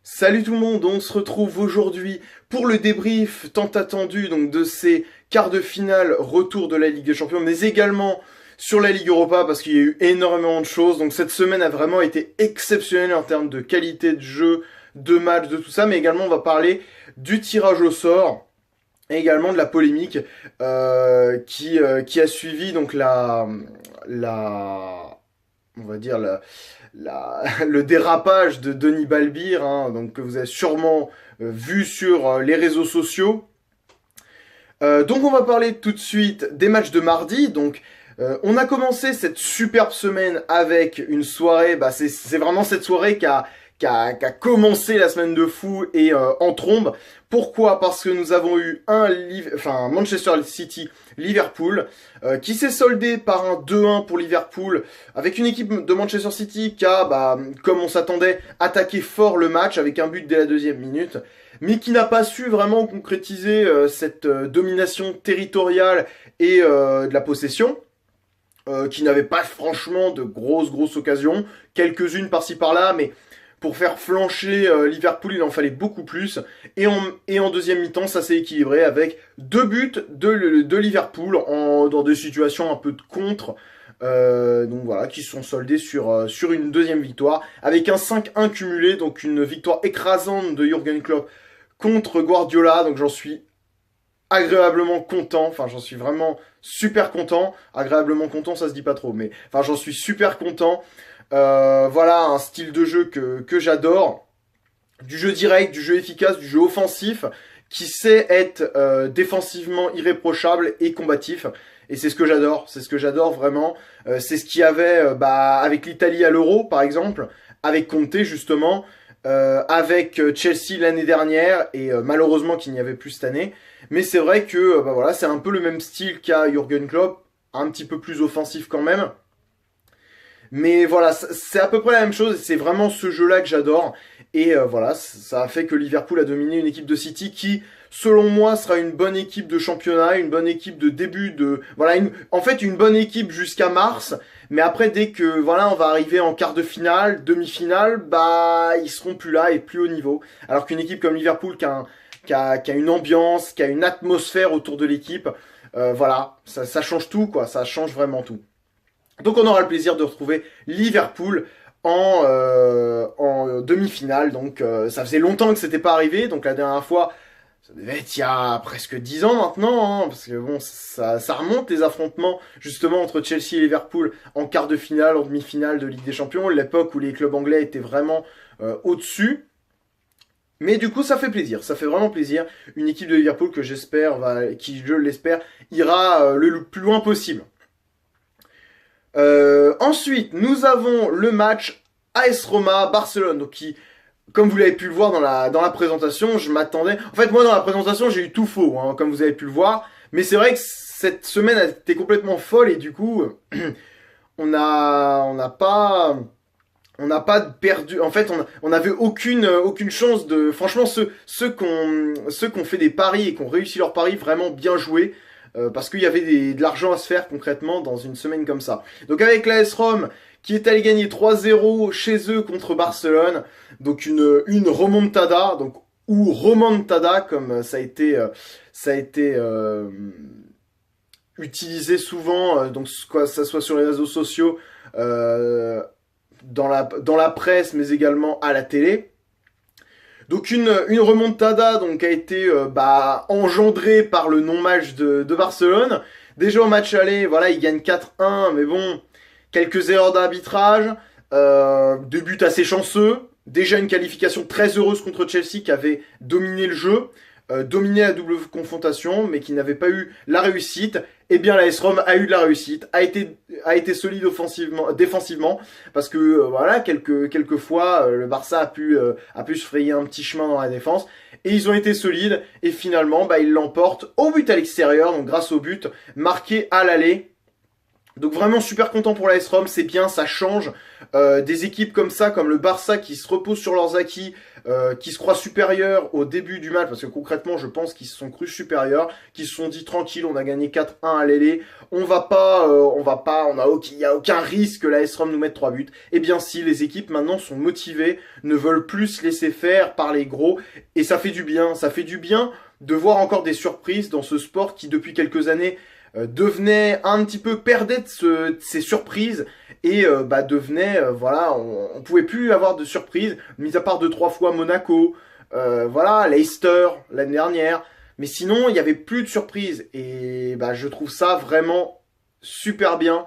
Salut tout le monde, on se retrouve aujourd'hui pour le débrief tant attendu donc de ces quarts de finale retour de la Ligue des Champions, mais également sur la Ligue Europa parce qu'il y a eu énormément de choses. Donc cette semaine a vraiment été exceptionnelle en termes de qualité de jeu, de match, de tout ça, mais également on va parler du tirage au sort et également de la polémique qui a suivi donc la on va dire le dérapage de Denis Balbir, hein, donc que vous avez sûrement vu sur les réseaux sociaux. Donc on va parler tout de suite des matchs de mardi. Donc on a commencé cette superbe semaine avec une soirée, c'est vraiment cette soirée qui a commencé la semaine de fou et en trombe. Pourquoi? Parce que nous avons eu un Manchester City Liverpool qui s'est soldé par un 2-1 pour Liverpool avec une équipe de Manchester City qui a, comme on s'attendait, attaqué fort le match avec un but dès la deuxième minute, mais qui n'a pas su vraiment concrétiser cette domination territoriale et de la possession. Qui n'avait pas franchement de grosses occasions, quelques-unes par-ci par-là, mais pour faire flancher Liverpool, il en fallait beaucoup plus. Et en deuxième mi-temps, ça s'est équilibré avec deux buts de Liverpool dans des situations un peu de contre. Donc voilà, qui se sont soldés sur une deuxième victoire, avec un 5-1 cumulé, donc une victoire écrasante de Jürgen Klopp contre Guardiola. Donc j'en suis agréablement content, enfin j'en suis vraiment super content. Agréablement content, ça se dit pas trop, mais enfin j'en suis super content. Voilà un style de jeu que j'adore, du jeu direct, du jeu efficace, du jeu offensif, qui sait être défensivement irréprochable et combatif. Et c'est ce que j'adore vraiment. C'est ce qu'il y avait avec l'Italie à l'Euro par exemple, avec Conte justement, avec Chelsea l'année dernière et malheureusement qu'il n'y avait plus cette année. Mais c'est vrai que voilà, c'est un peu le même style qu'a Jürgen Klopp, un petit peu plus offensif quand même. Mais voilà, c'est à peu près la même chose, c'est vraiment ce jeu-là que j'adore. Et voilà, ça a fait que Liverpool a dominé une équipe de City qui, selon moi, sera une bonne équipe de championnat, une bonne équipe de début de... Voilà, en fait, une bonne équipe jusqu'à mars. Mais après, dès que voilà, on va arriver en quart de finale, demi-finale, ils seront plus là et plus haut niveau. Alors qu'une équipe comme Liverpool qui a une ambiance, qui a une atmosphère autour de l'équipe, voilà, ça change tout, quoi, ça change vraiment tout. Donc on aura le plaisir de retrouver Liverpool en demi-finale. Donc ça faisait longtemps que c'était pas arrivé. Donc la dernière fois, ça devait être il y a presque 10 ans maintenant, hein, parce que bon, ça remonte les affrontements justement entre Chelsea et Liverpool en quart de finale, en demi-finale de Ligue des Champions, l'époque où les clubs anglais étaient vraiment au-dessus. Mais du coup, ça fait plaisir, ça fait vraiment plaisir. Une équipe de Liverpool que qui je l'espère, ira le plus loin possible. Ensuite, nous avons le match AS Roma-Barcelone, donc qui, comme vous l'avez pu le voir dans la présentation, je m'attendais... En fait, moi, dans la présentation, j'ai eu tout faux, hein, comme vous avez pu le voir. Mais c'est vrai que cette semaine a été complètement folle et du coup, on n'a pas perdu. En fait, on n'avait aucune chance de... Franchement, ceux qui ont fait des paris et qui ont réussi leurs paris, vraiment bien joué. Parce qu'il y avait de l'argent à se faire concrètement dans une semaine comme ça. Donc avec l'AS Rome qui est allé gagner 3-0 chez eux contre Barcelone, donc une remontada, donc ou remontada comme ça a été utilisé souvent, donc que ça soit sur les réseaux sociaux, dans la presse, mais également à la télé. Donc une remontada donc a été engendrée par le non-match de Barcelone. Déjà au match aller, voilà, ils gagnent 4-1, mais bon, quelques erreurs d'arbitrage, des buts assez chanceux, déjà une qualification très heureuse contre Chelsea qui avait dominé le jeu, dominé la double confrontation, mais qui n'avait pas eu la réussite. Eh bien, la S-Rom a eu de la réussite, a été solide défensivement, parce que voilà, quelques fois, le Barça a pu se frayer un petit chemin dans la défense, et ils ont été solides, et finalement, ils l'emportent au but à l'extérieur, donc grâce au but marqué à l'aller. Donc vraiment super content pour l'AS Rome, c'est bien, ça change. Des équipes comme ça, comme le Barça qui se reposent sur leurs acquis, qui se croient supérieurs au début du match, parce que concrètement je pense qu'ils se sont crus supérieurs, qui se sont dit tranquille, on a gagné 4-1 à l'aller, il y a aucun risque que l'AS Rome nous mette 3 buts. Eh bien si, les équipes maintenant sont motivées, ne veulent plus se laisser faire par les gros, et ça fait du bien de voir encore des surprises dans ce sport qui depuis quelques années devenait un petit peu, perdait de ses surprises et devenait, on pouvait plus avoir de surprises, mis à part 2-3 fois Monaco, Leicester l'année dernière, mais sinon il y avait plus de surprises et je trouve ça vraiment super bien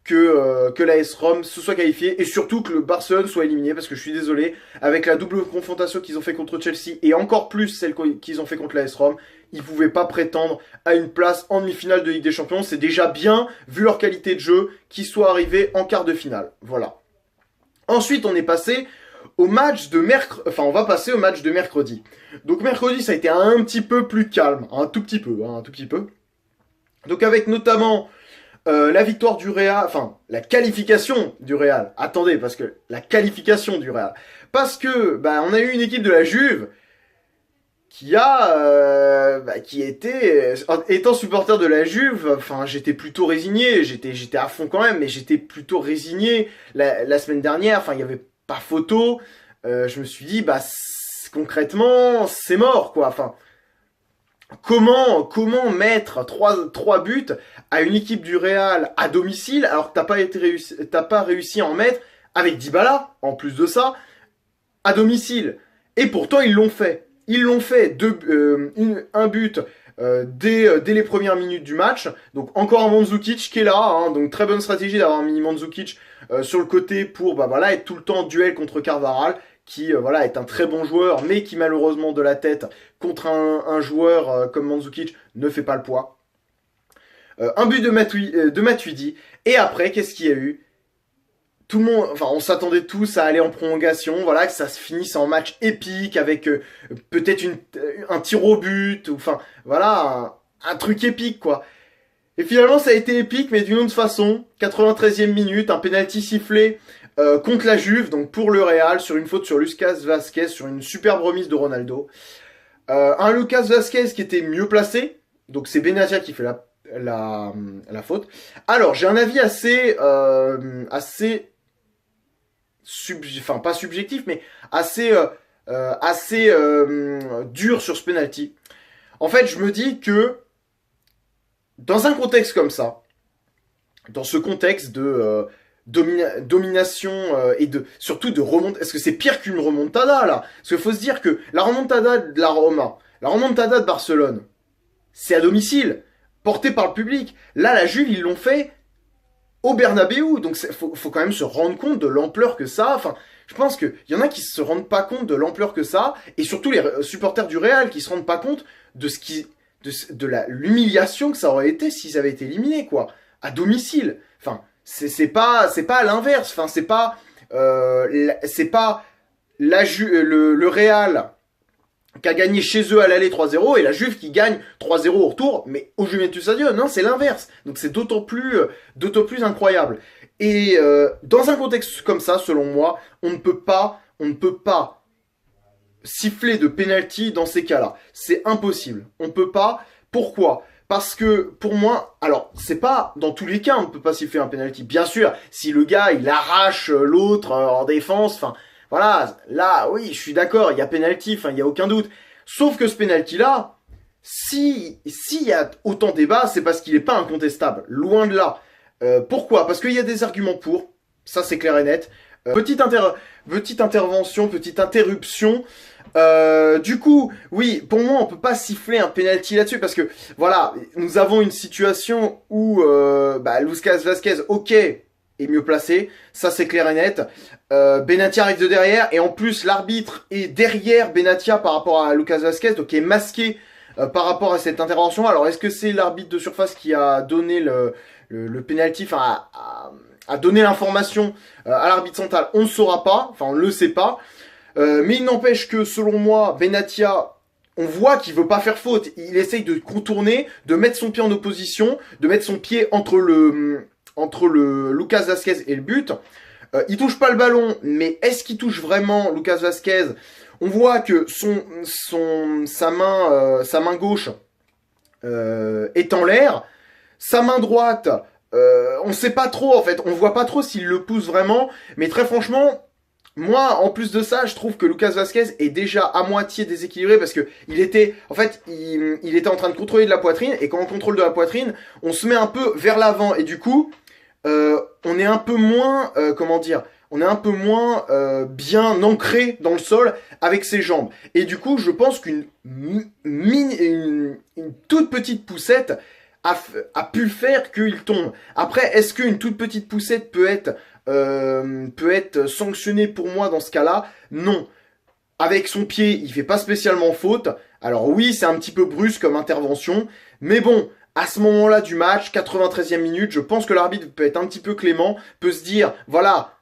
que l'AS Rome se soit qualifié et surtout que le Barcelone soit éliminé parce que je suis désolé, avec la double confrontation qu'ils ont fait contre Chelsea et encore plus celle qu'ils ont fait contre l'AS Rome, ils pouvaient pas prétendre à une place en demi-finale de Ligue des Champions. C'est déjà bien, vu leur qualité de jeu, qu'ils soient arrivés en quart de finale. Voilà. Ensuite, on est passé au match de mercredi. Enfin, on va passer au match de mercredi. Donc mercredi, ça a été un petit peu plus calme, un tout petit peu. Donc avec notamment la victoire du Real, enfin la qualification du Real. Attendez, parce que la qualification du Real, parce que on a eu une équipe de la Juve qui était, étant supporter de la Juve, enfin j'étais plutôt résigné, j'étais à fond quand même, mais j'étais plutôt résigné la semaine dernière. Enfin il y avait pas photo. Je me suis dit concrètement c'est mort quoi. Enfin comment mettre 3 buts à une équipe du Real à domicile alors que t'as pas réussi à en mettre avec Dybala en plus de ça à domicile. Et pourtant ils l'ont fait. Ils l'ont fait un but dès les premières minutes du match. Donc encore un Mandzukic qui est là. Hein, donc très bonne stratégie d'avoir un mini Mandzukic sur le côté pour être tout le temps en duel contre Carvajal. Qui est un très bon joueur, mais qui malheureusement de la tête contre un joueur comme Mandzukic ne fait pas le poids. Un but de Matuidi. Et après, qu'est-ce qu'il y a eu? Tout le monde, on s'attendait tous à aller en prolongation, que ça se finisse en match épique avec peut-être un tir au but, ou un truc épique quoi. Et finalement ça a été épique mais d'une autre façon. 93e minute, un penalty sifflé contre la Juve, donc pour le Real, sur une faute sur Lucas Vazquez, sur une superbe remise de Ronaldo. Un Lucas Vazquez qui était mieux placé, donc c'est Benatia qui fait la faute. Alors j'ai un avis assez pas subjectif, mais assez dur sur ce penalty. En fait, je me dis que dans un contexte comme ça, dans ce contexte de domination et surtout de remontada, est-ce que c'est pire qu'une remontada là? Parce qu'il faut se dire que la remontada de la Roma, la remontada de Barcelone, c'est à domicile, porté par le public. Là, la Juve, ils l'ont fait au Bernabéu, donc faut quand même se rendre compte de l'ampleur que ça a. Enfin, je pense qu'il y en a qui se rendent pas compte de l'ampleur que ça a, et surtout les supporters du Real qui se rendent pas compte de l'humiliation que ça aurait été s'ils avaient été éliminés quoi, à domicile. Enfin, c'est pas à l'inverse. Enfin, c'est pas le Real qui a gagné chez eux à l'aller 3-0 et la Juve qui gagne 3-0 au retour, mais au Juventus Stadium, non, c'est l'inverse. Donc c'est d'autant plus incroyable. Et dans un contexte comme ça, selon moi, on ne peut pas siffler de penalty dans ces cas-là. C'est impossible. On peut pas. Pourquoi ? Parce que pour moi, alors c'est pas dans tous les cas on ne peut pas siffler un penalty. Bien sûr, si le gars il arrache l'autre en défense, enfin voilà, là oui, je suis d'accord, il y a penalty, il y a aucun doute. Sauf que ce penalty là, s'il y a autant de débat, c'est parce qu'il est pas incontestable, loin de là. Pourquoi ? Parce qu'il y a des arguments pour, ça c'est clair et net. Petite intervention, petite interruption. Du coup, oui, pour moi, on peut pas siffler un penalty là-dessus parce que voilà, nous avons une situation où Lucas Vazquez, ok, est mieux placé, ça c'est clair et net. Benatia arrive de derrière et en plus l'arbitre est derrière Benatia par rapport à Lucas Vazquez, donc est masqué par rapport à cette intervention. Alors est-ce que c'est l'arbitre de surface qui a donné le penalty, a donné l'information à l'arbitre central? On ne saura pas, on ne le sait pas. Mais il n'empêche que, selon moi, Benatia, on voit qu'il veut pas faire faute. Il essaye de contourner, de mettre son pied en opposition, de mettre son pied entre entre le Lucas Vazquez et le but. Il touche pas le ballon, mais est-ce qu'il touche vraiment Lucas Vazquez? On voit que sa main gauche est en l'air. Sa main droite, on sait pas trop en fait. On voit pas trop s'il le pousse vraiment. Mais très franchement, moi, en plus de ça, je trouve que Lucas Vazquez est déjà à moitié déséquilibré parce que il était en train de contrôler de la poitrine et quand on contrôle de la poitrine, on se met un peu vers l'avant et du coup, on est un peu moins, on est un peu moins bien ancré dans le sol avec ses jambes. Et du coup, je pense une toute petite poussette a pu faire qu'il tombe. Après, est-ce qu'une toute petite poussette peut être sanctionnée pour moi dans ce cas-là? Non. Avec son pied, il fait pas spécialement faute. Alors oui, c'est un petit peu brusque comme intervention, mais bon, à ce moment-là du match, 93e minute, je pense que l'arbitre peut être un petit peu clément, peut se dire, voilà,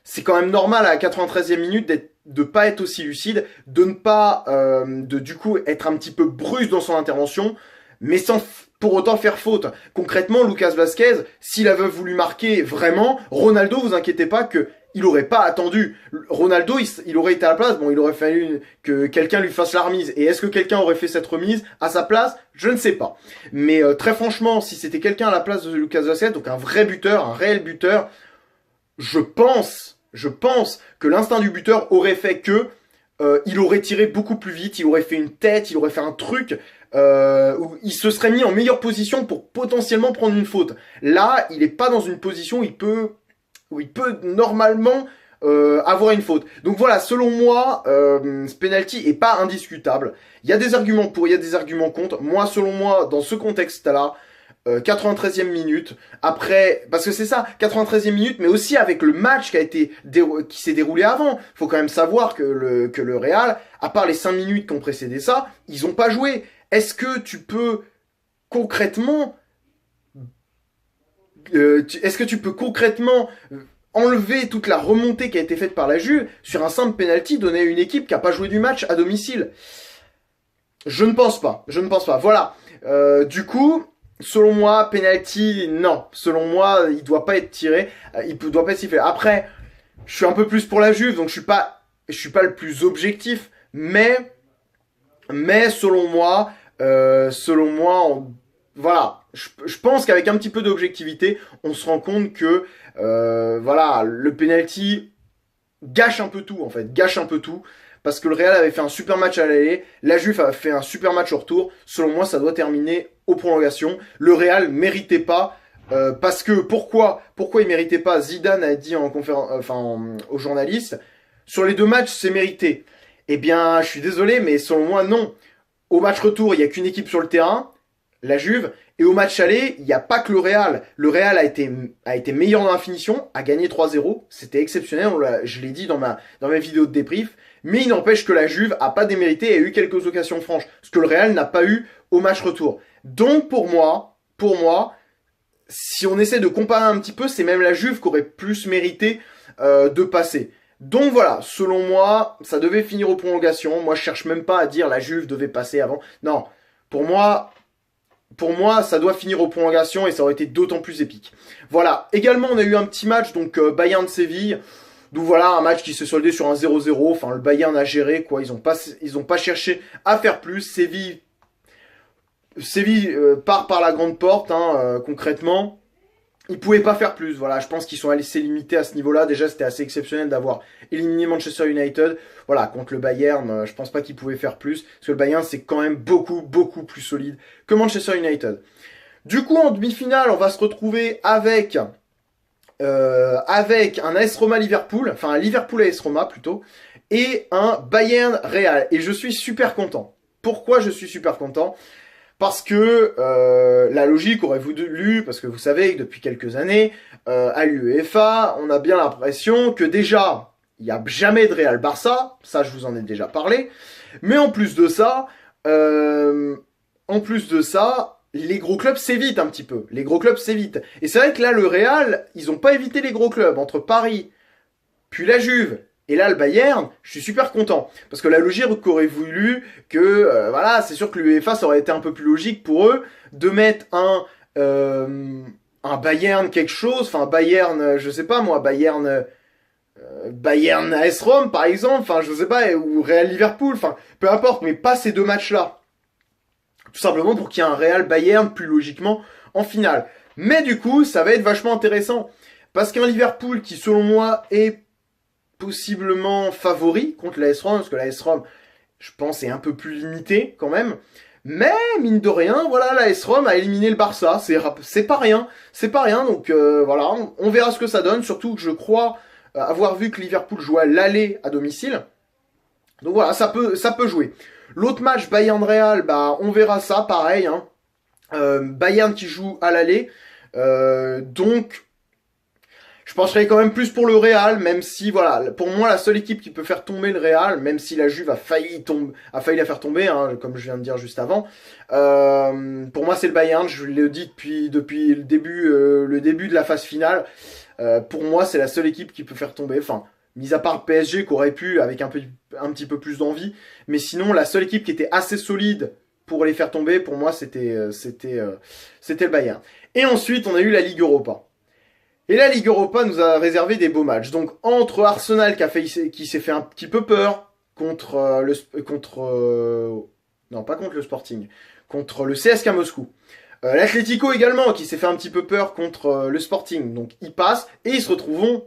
c'est quand même normal à la 93e minute de pas être aussi lucide, de ne pas, du coup, être un petit peu brusque dans son intervention, mais sans pour autant faire faute. Concrètement, Lucas Vazquez, s'il avait voulu marquer vraiment, Ronaldo, vous inquiétez pas que il aurait pas attendu. Ronaldo, il aurait été à la place. Bon, il aurait fallu que quelqu'un lui fasse la remise. Et est-ce que quelqu'un aurait fait cette remise à sa place? Je ne sais pas. Mais très franchement, si c'était quelqu'un à la place de Lucas Vazquez, donc un vrai buteur, un réel buteur, je pense que l'instinct du buteur aurait fait que il aurait tiré beaucoup plus vite, il aurait fait une tête, il aurait fait un truc où il se serait mis en meilleure position pour potentiellement prendre une faute. Là, il n'est pas dans une position où il peut normalement avoir une faute. Donc voilà, selon moi, ce penalty est pas indiscutable. Il y a des arguments pour, il y a des arguments contre. Moi, selon moi, dans ce contexte-là, 93e minute, après, parce que c'est ça, 93e minute, mais aussi avec le match qui s'est déroulé avant. Faut quand même savoir que le Real, à part les 5 minutes qui ont précédé ça, ils ont pas joué. Est-ce que tu peux concrètement enlever toute la remontée qui a été faite par la Juve sur un simple penalty donné à une équipe qui a pas joué du match à domicile? Je ne pense pas. Voilà. Du coup, selon moi, penalty, non. Selon moi, il doit pas être tiré. Doit pas être sifflé. Après, je suis un peu plus pour la Juve, donc je suis pas le plus objectif, mais selon moi, voilà. Je pense qu'avec un petit peu d'objectivité, on se rend compte que voilà, le penalty gâche un peu tout en fait, parce que le Real avait fait un super match à l'aller, la Juve a fait un super match au retour. Selon moi, ça doit terminer aux prolongations. Le Real méritait pas parce que pourquoi il méritait pas? Zidane a dit en conférence, aux journalistes, sur les deux matchs, c'est mérité. Eh bien, je suis désolé, mais selon moi, non. Au match retour, il y a qu'une équipe sur le terrain, la Juve, et au match aller, il n'y a pas que le Real. Le Real a été meilleur dans la finition, a gagné 3-0, c'était exceptionnel, je l'ai dit dans mes vidéos de débrief, mais il n'empêche que la Juve a pas démérité et a eu quelques occasions franches, ce que le Real n'a pas eu au match retour. Donc pour moi, si on essaie de comparer un petit peu, c'est même la Juve qui aurait plus mérité de passer. Donc voilà, selon moi, ça devait finir aux prolongations. Moi, je cherche même pas à dire la Juve devait passer avant. Non, pour moi, ça doit finir aux prolongations et ça aurait été d'autant plus épique. Voilà. Également, on a eu un petit match, donc Bayern-Séville. Donc voilà, un match qui s'est soldé sur un 0-0. Enfin, le Bayern a géré, quoi. Ils ont pas cherché à faire plus. Séville part par la grande porte, concrètement. Ils pouvaient pas faire plus, voilà, je pense qu'ils sont allés se limiter à ce niveau-là. Déjà, c'était assez exceptionnel d'avoir éliminé Manchester United. Voilà, contre le Bayern, je pense pas qu'ils pouvaient faire plus, parce que le Bayern, c'est quand même beaucoup, beaucoup plus solide que Manchester United. Du coup, en demi-finale, on va se retrouver avec un AS Roma Liverpool, enfin un Liverpool AS Roma plutôt, et un Bayern Real. Et je suis super content. Pourquoi je suis super content? Parce que la logique aurait voulu, parce que vous savez que depuis quelques années, à l'UEFA, on a bien l'impression que déjà, il n'y a jamais de Real Barça, ça je vous en ai déjà parlé, mais en plus de ça, les gros clubs s'évitent un petit peu. Et c'est vrai que là, le Real, ils n'ont pas évité les gros clubs, entre Paris, puis la Juve, et là, le Bayern, je suis super content. Parce que la logique aurait voulu que, voilà, c'est sûr que l'UEFA, ça aurait été un peu plus logique pour eux de mettre un Bayern quelque chose, enfin Bayern, je sais pas moi, Bayern AS Rome par exemple, enfin je sais pas, ou Real Liverpool, enfin peu importe, mais pas ces deux matchs-là. Tout simplement pour qu'il y ait un Real Bayern plus logiquement en finale. Mais du coup, ça va être vachement intéressant. Parce qu'un Liverpool qui, selon moi, est possiblement favori contre la S-Rome, parce que la S-Rome, je pense, est un peu plus limitée quand même. Mais, mine de rien, voilà, la S-Rome a éliminé le Barça. C'est pas rien. C'est pas rien. Donc voilà, on verra ce que ça donne. Surtout que je crois avoir vu que Liverpool jouait à l'aller à domicile. Donc voilà, ça peut jouer. L'autre match, Bayern-Real, bah, on verra ça, pareil. Hein. Bayern qui joue à l'aller. Donc, je pencherais quand même plus pour le Real, même si, voilà, pour moi, la seule équipe qui peut faire tomber le Real, même si la Juve a failli la faire tomber, hein, comme je viens de dire juste avant, pour moi, c'est le Bayern. Je le dis depuis le début de la phase finale. Pour moi, c'est la seule équipe qui peut faire tomber. Enfin, mis à part le PSG qui aurait pu avec un petit peu plus d'envie, mais sinon, la seule équipe qui était assez solide pour les faire tomber, pour moi, c'était le Bayern. Et ensuite, on a eu la Ligue Europa. Et la Ligue Europa nous a réservé des beaux matchs. Donc entre Arsenal qui s'est fait un petit peu peur contre non pas contre le Sporting, contre le CSKA Moscou. L'Atlético également qui s'est fait un petit peu peur contre le Sporting. Donc ils passent et ils se retrouvent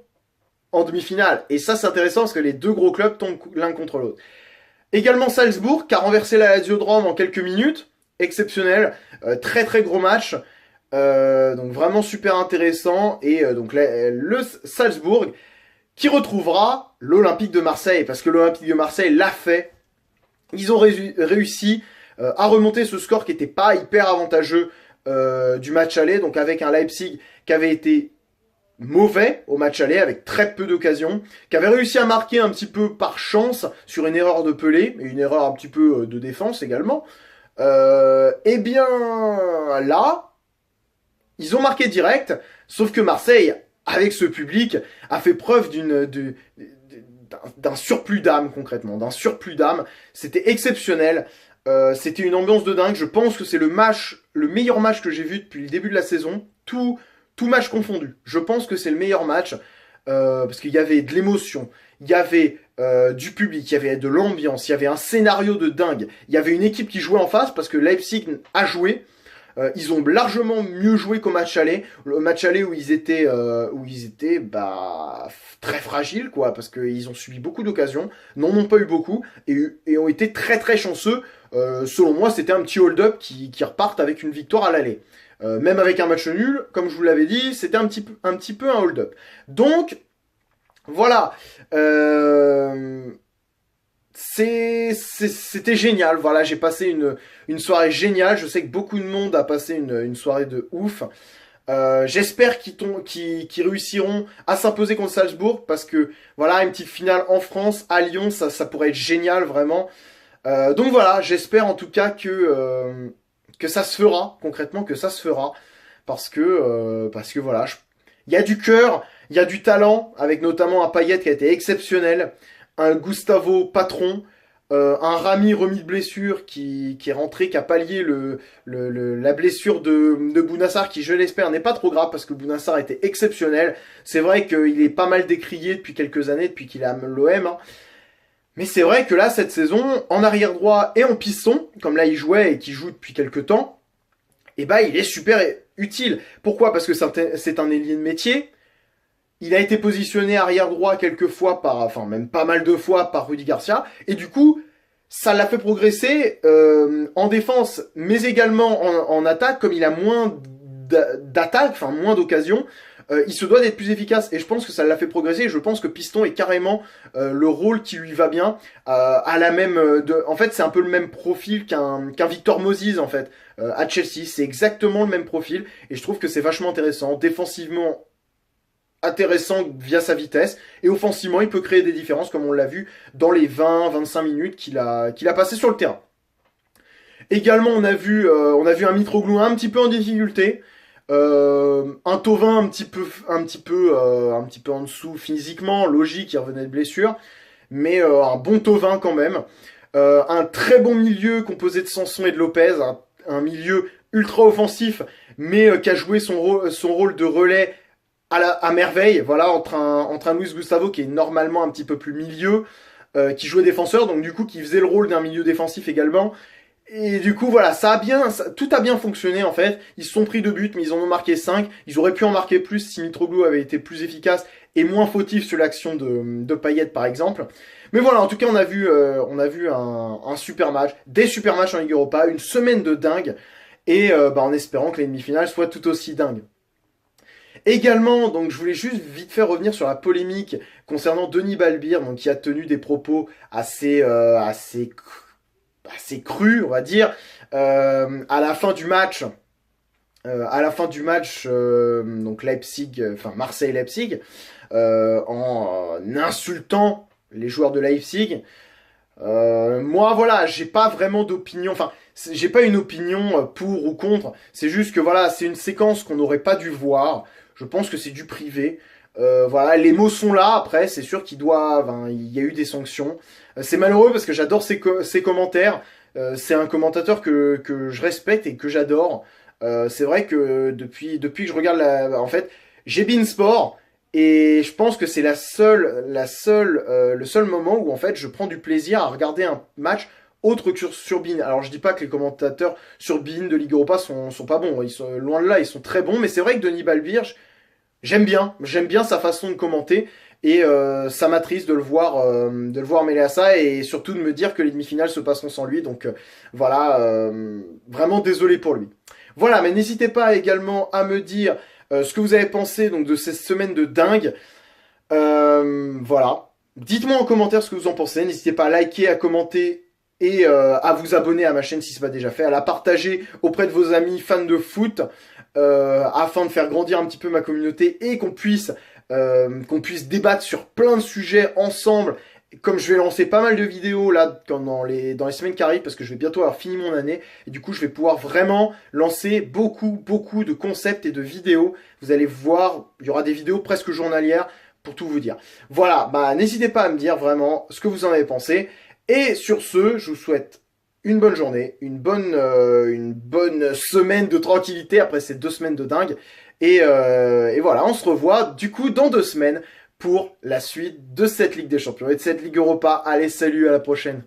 en demi-finale. Et ça c'est intéressant parce que les deux gros clubs tombent l'un contre l'autre. Également Salzbourg qui a renversé la Lazio de Rome en quelques minutes. Exceptionnel. Très très gros match. Donc vraiment super intéressant. Et donc le Salzbourg qui retrouvera l'Olympique de Marseille. Parce que l'Olympique de Marseille l'a fait. Ils ont réussi à remonter ce score qui n'était pas hyper avantageux du match aller. Donc avec un Leipzig qui avait été mauvais au match aller, avec très peu d'occasions, qui avait réussi à marquer un petit peu par chance sur une erreur de Pelé, et une erreur un petit peu de défense également. Et bien là, ils ont marqué direct, sauf que Marseille, avec ce public, a fait preuve d'un surplus d'âme concrètement, d'un surplus d'âme. C'était exceptionnel. C'était une ambiance de dingue. Je pense que c'est le meilleur match que j'ai vu depuis le début de la saison. Tout match confondu. Je pense que c'est le meilleur match parce qu'il y avait de l'émotion, il y avait du public, il y avait de l'ambiance, il y avait un scénario de dingue. Il y avait une équipe qui jouait en face parce que Leipzig a joué. Ils ont largement mieux joué qu'au match aller. Le match aller où ils étaient très fragiles quoi, parce qu'ils ont subi beaucoup d'occasions, n'en ont pas eu beaucoup et ont été très très chanceux. Selon moi, c'était un petit hold-up qui repartent avec une victoire à l'aller. Même avec un match nul, comme je vous l'avais dit, c'était un petit peu un hold-up. Donc, voilà. C'était génial. Voilà, j'ai passé une soirée géniale. Je sais que beaucoup de monde a passé une soirée de ouf. J'espère qu'ils réussiront à s'imposer contre Salzbourg parce que, voilà, une petite finale en France, à Lyon, ça pourrait être génial, vraiment. Donc voilà, j'espère en tout cas que ça se fera, concrètement, que ça se fera. Parce que voilà, il y a du cœur, il y a du talent, avec notamment un Payet qui a été exceptionnel, un Gustavo patron, un Rami remis de blessure qui est rentré, qui a pallié la blessure de Bounassar, qui je l'espère n'est pas trop grave, parce que Bounassar était exceptionnel. C'est vrai qu'il est pas mal décrié depuis quelques années, depuis qu'il est à l'OM, hein. Mais c'est vrai que là, cette saison, en arrière droit et en piston, comme là il jouait et qu'il joue depuis quelques temps, et bah il est super utile. Pourquoi ? Parce que c'est un ailier de métier. Il a été positionné arrière droit quelques fois enfin même pas mal de fois par Rudy Garcia. Et du coup, ça l'a fait progresser en défense, mais également en attaque, comme il a moins d'attaques, enfin moins d'occasions. Il se doit d'être plus efficace et je pense que ça l'a fait progresser et je pense que Piston est carrément le rôle qui lui va bien à la même en fait c'est un peu le même profil qu'un Victor Moses en fait à Chelsea, c'est exactement le même profil et je trouve que c'est vachement intéressant, défensivement intéressant via sa vitesse et offensivement il peut créer des différences comme on l'a vu dans les 20-25 minutes qu'il a passé sur le terrain. Également on a vu un Mitroglou un petit peu en difficulté. Un Thauvin un petit peu en dessous physiquement, logique, il revenait de blessure, mais un bon Thauvin quand même. Un très bon milieu composé de Sanson et de Lopez, un milieu ultra offensif, mais qui a joué son rôle de relais à merveille, voilà, entre un Luis Gustavo qui est normalement un petit peu plus milieu, qui jouait défenseur, donc du coup qui faisait le rôle d'un milieu défensif également. Et du coup, voilà, tout a bien fonctionné en fait. Ils se sont pris 2 buts, mais ils en ont marqué 5. Ils auraient pu en marquer plus si Mitroglou avait été plus efficace et moins fautif sur l'action de Payet par exemple. Mais voilà, en tout cas, on a vu un super match, des super matchs en Ligue Europa, une semaine de dingue, et en espérant que les demi-finales soient tout aussi dingues. Également, donc je voulais juste vite faire revenir sur la polémique concernant Denis Balbir, donc qui a tenu des propos assez crus, on va dire, à la fin du match. Donc Marseille-Leipzig, en insultant les joueurs de Leipzig. Moi, voilà, j'ai pas vraiment d'opinion. Enfin, j'ai pas une opinion pour ou contre. C'est juste que voilà, c'est une séquence qu'on n'aurait pas dû voir. Je pense que c'est du privé. Voilà, les mots sont là. Après, c'est sûr qu'il doit. Hein, il y a eu des sanctions. C'est malheureux parce que j'adore ses commentaires. C'est un commentateur que je respecte et que j'adore. C'est vrai que depuis que je regarde en fait, j'ai Beansport. Et je pense que c'est le seul moment où en fait je prends du plaisir à regarder un match autre que sur beIN. Alors je dis pas que les commentateurs sur beIN de Ligue Europa sont pas bons, ils sont loin de là, ils sont très bons, mais c'est vrai que Denis Balbir, j'aime bien sa façon de commenter et ça m'attriste de le voir mêlé à ça et surtout de me dire que les demi-finales se passeront sans lui. Donc voilà, vraiment désolé pour lui. Voilà, mais n'hésitez pas également à me dire ce que vous avez pensé donc de cette semaine de dingue. Voilà. Dites-moi en commentaire ce que vous en pensez. N'hésitez pas à liker, à commenter et à vous abonner à ma chaîne si ce n'est pas déjà fait, à la partager auprès de vos amis fans de foot afin de faire grandir un petit peu ma communauté et qu'on puisse débattre sur plein de sujets ensemble. Comme je vais lancer pas mal de vidéos là dans les semaines qui arrivent parce que je vais bientôt avoir fini mon année et du coup je vais pouvoir vraiment lancer beaucoup de concepts et de vidéos. Vous allez voir, il y aura des vidéos presque journalières pour tout vous dire. Voilà, n'hésitez pas à me dire vraiment ce que vous en avez pensé. Et sur ce, je vous souhaite une bonne journée, une bonne semaine de tranquillité après ces 2 semaines de dingue. Et voilà, on se revoit du coup dans 2 semaines pour la suite de cette Ligue des Champions et de cette Ligue Europa. Allez, salut, à la prochaine.